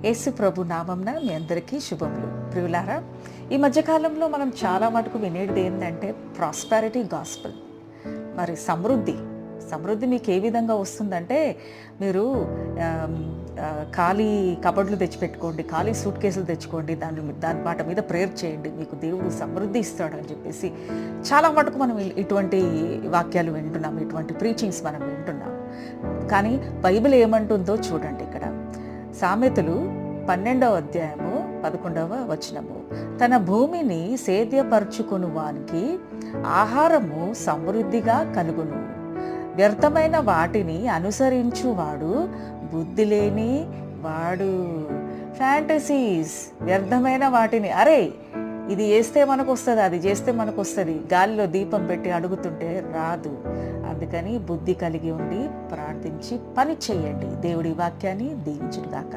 యేసు ప్రభు నామంన మీ అందరికీ శుభములు. ప్రియులారా, ఈ మధ్యకాలంలో మనం చాలా మటుకు వినేది ఏంటంటే ప్రాస్పెరిటీ గాస్పెల్. మరి సమృద్ధి మీకు ఏ విధంగా వస్తుందంటే, మీరు ఖాళీ కబడ్లు తెచ్చిపెట్టుకోండి, ఖాళీ సూట్ కేసులు తెచ్చుకోండి, దాని వాటి మీద ప్రేయర్ చేయండి, మీకు దేవుడు సమృద్ధి ఇస్తాడు అని చెప్పేసి చాలా మటుకు మనం ఇటువంటి వాక్యాలు వింటున్నాం, ఇటువంటి ప్రీచింగ్స్ మనం వింటున్నాం. కానీ బైబిల్ ఏమంటుందో చూడండి. ఇక్కడ సామెతలు 12వ అధ్యాయము 11వ వచనము, తన భూమిని సేద్యపరచుకుని వానికి ఆహారము సమృద్ధిగా కలుగును, వ్యర్థమైన వాటిని అనుసరించువాడు బుద్ధి లేని వాడు. ఫ్యాంటసీస్, వ్యర్థమైన వాటిని, అరే ఇది చేస్తే మనకు వస్తుంది, అది చేస్తే మనకు వస్తుంది, గాలిలో దీపం పెట్టి అడుగుతుంటే రాదు. అందుకని బుద్ధి కలిగి ఉండి ప్రార్థించి పని చేయండి. దేవుడి వాక్యాన్ని దీవించుగాక.